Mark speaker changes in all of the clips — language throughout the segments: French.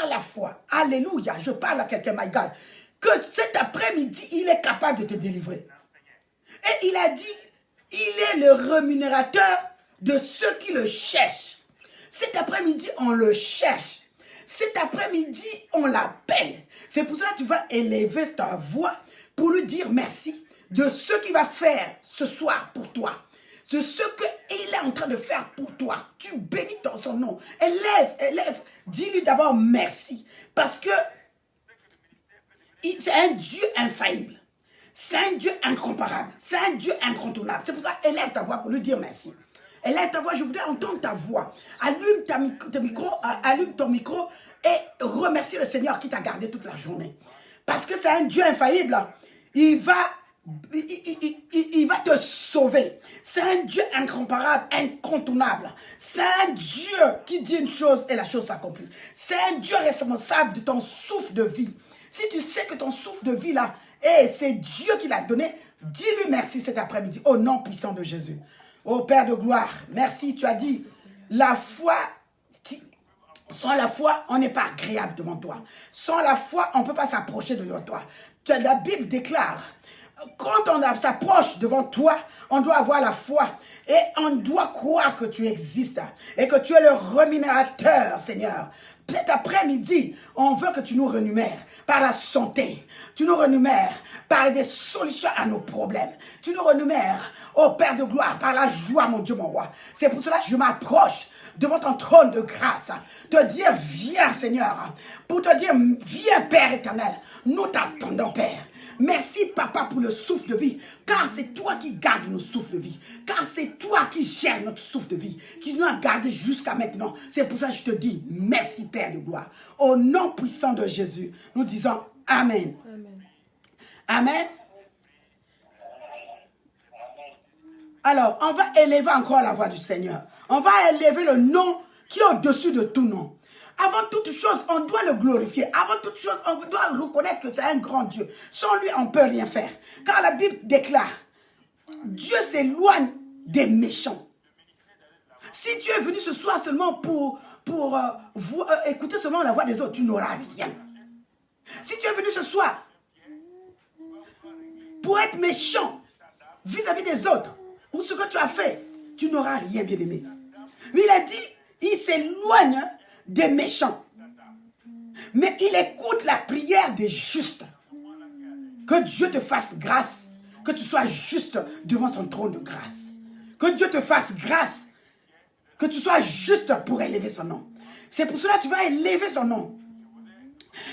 Speaker 1: par la foi, alléluia, je parle à quelqu'un, my God, que cet après-midi, il est capable de te délivrer. Et il a dit, il est le rémunérateur de ceux qui le cherchent. Cet après-midi, on le cherche. Cet après-midi, on l'appelle. C'est pour cela que tu vas élever ta voix pour lui dire merci de ce qu'il va faire ce soir pour toi. De ce qu'il est en train de faire pour toi. Tu bénis son nom. Élève. Dis-lui d'abord merci. Parce que c'est un Dieu infaillible. C'est un Dieu incomparable. C'est un Dieu incontournable. C'est pour ça, élève ta voix pour lui dire merci. Élève ta voix, je voudrais entendre ta voix. Allume ton micro et remercie le Seigneur qui t'a gardé toute la journée. Parce que c'est un Dieu infaillible. Il va te sauver. C'est un Dieu incomparable, incontournable. C'est un Dieu qui dit une chose et la chose s'accomplit. C'est un Dieu responsable de ton souffle de vie. Si tu sais que ton souffle de vie là, c'est Dieu qui l'a donné, dis-lui merci cet après-midi au nom puissant de Jésus. Ô Père de gloire, merci, tu as dit, la foi, sans la foi, on n'est pas agréable devant toi. Sans la foi, on ne peut pas s'approcher devant toi. La Bible déclare, quand on s'approche devant toi, on doit avoir la foi et on doit croire que tu existes et que tu es le rémunérateur, Seigneur. Cet après-midi, on veut que tu nous rémunères par la santé. Tu nous rémunères par des solutions à nos problèmes. Tu nous rémunères, ô Père de gloire, par la joie, mon Dieu, mon roi. C'est pour cela que je m'approche devant ton trône de grâce. Te dire, viens, Seigneur. Pour te dire, viens, Père éternel. Nous t'attendons, Père. Merci, Papa, pour le souffle de vie. Car c'est toi qui gardes nos souffles de vie. Car c'est toi qui gères notre souffle de vie. Qui nous a gardé jusqu'à maintenant. C'est pour ça que je te dis merci, Père de gloire. Au nom puissant de Jésus, nous disons Amen. Amen. Amen. Alors, on va élever encore la voix du Seigneur. On va élever le nom qui est au-dessus de tout nom. Avant toute chose, on doit le glorifier. Avant toute chose, on doit reconnaître que c'est un grand Dieu. Sans lui, on ne peut rien faire. Car la Bible déclare, Dieu s'éloigne des méchants. Si tu es venu ce soir seulement pour écouter seulement la voix des autres, tu n'auras rien. Si tu es venu ce soir pour être méchant vis-à-vis des autres, ou ce que tu as fait, tu n'auras rien, bien aimé. Mais il a dit, il s'éloigne des méchants. Mais il écoute la prière des justes. Que Dieu te fasse grâce. Que tu sois juste devant son trône de grâce. Que Dieu te fasse grâce. Que tu sois juste pour élever son nom. C'est pour cela que tu vas élever son nom.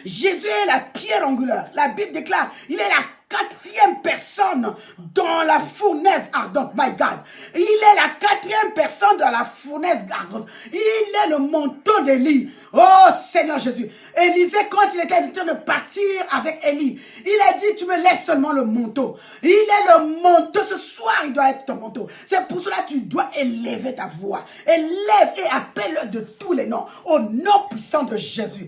Speaker 1: Jésus est la pierre angulaire. La Bible déclare, il est la quatrième personne dans la fournaise ardente. My God. Il est la quatrième personne dans la fournaise ardente. Il est le manteau d'Élie. Oh Seigneur Jésus. Élisée, quand il était en train de partir avec Élie, il a dit, tu me laisses seulement le manteau. Il est le manteau. Ce soir, il doit être ton manteau. C'est pour cela que tu dois élever ta voix. Élève et appelle de tous les noms. Au nom puissant de Jésus.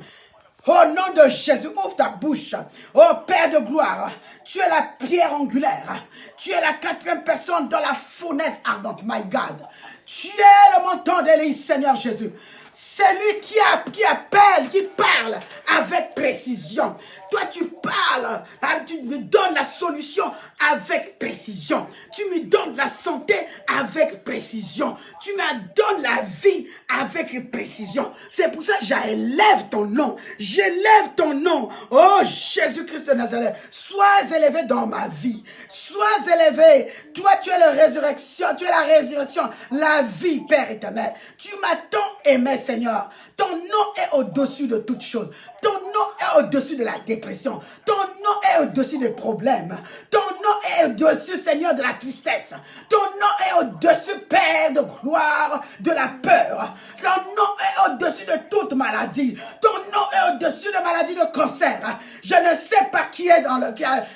Speaker 1: Au nom de Jésus, ouvre ta bouche. Oh Père de gloire, tu es la pierre angulaire. Tu es la quatrième personne dans la fournaise ardente. My God. Tu es le menton d'Élie, Seigneur Jésus. C'est lui qui appelle, qui parle avec précision. Toi, tu parles, tu me donnes la solution avec précision. Tu me donnes la santé avec précision. Tu me donnes la vie avec précision. C'est pour ça que j'élève ton nom. J'élève ton nom. Oh, Jésus-Christ de Nazareth. Sois élevé dans ma vie. Sois élevé. Toi, tu es la résurrection. Tu es la résurrection. La vie, Père éternel. Tu m'as tant aimé, Seigneur. Ton nom est au-dessus de toutes choses. Ton nom est au-dessus de la dépression. Ton nom est au-dessus des problèmes. Ton nom est au-dessus, Seigneur, de la tristesse. Ton nom est au-dessus, Père de gloire, de la peur. Ton nom est au-dessus de toute maladie. Ton nom est au-dessus de maladie de cancer. Je ne sais pas qui est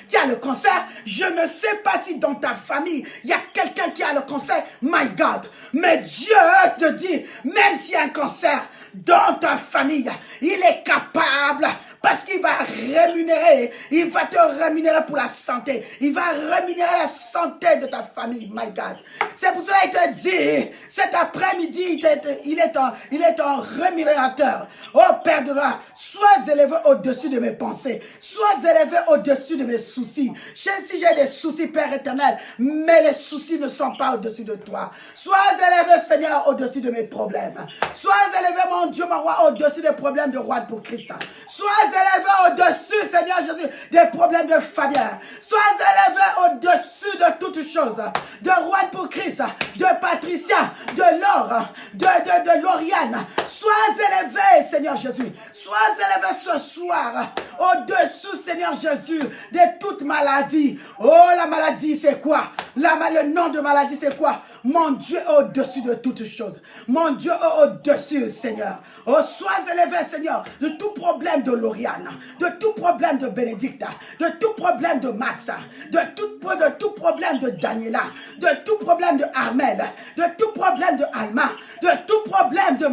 Speaker 1: qui a le cancer. Je ne sais pas si dans ta famille, il y a quelqu'un qui a le cancer. My God. Mais Dieu te dit, même s'il y a un cancer dans ta famille, il est capable, Parce qu'il va rémunérer, il va te rémunérer pour la santé. Il va rémunérer la santé de ta famille, my God. C'est pour cela qu'il te dit, cet après-midi, il est un rémunérateur. Oh Père de gloire, sois élevé au-dessus de mes pensées. Sois élevé au-dessus de mes soucis. Si j'ai des soucis, Père éternel, mais les soucis ne sont pas au-dessus de toi. Sois élevé, Seigneur, au-dessus de mes problèmes. Sois élevé, mon Dieu, mon roi, au-dessus des problèmes de roi pour Christ. Sois élevé au-dessus, Seigneur Jésus, des problèmes de Fabien. Sois élevé au-dessus de toutes choses. De roi pour Christ, de Patricia, de Laure, de Lauriane. Sois élevé, Seigneur Jésus. Sois élevé ce soir, au-dessus, Seigneur Jésus, de toute maladie. Oh, la maladie, c'est quoi? Le nom de maladie, c'est quoi? Mon Dieu au-dessus de toutes choses. Mon Dieu au-dessus, Seigneur. Oh, sois élevé, Seigneur, de tout problème de Lauriane, de tout problème de Bénédicte, de tout problème de Max, de tout problème de Daniela, de tout problème de Armel, de tout problème de Alma, de tout problème de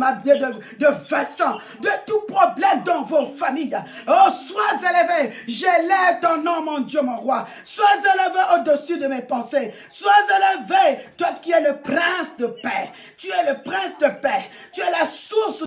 Speaker 1: Vincent, de tout problème dans vos familles. Oh, sois élevé. J'élève ton nom, mon Dieu, mon roi. Sois élevé au-dessus de mes pensées. Sois élevé, toi qui es le prince de paix. Tu es le prince de paix. Tu es la source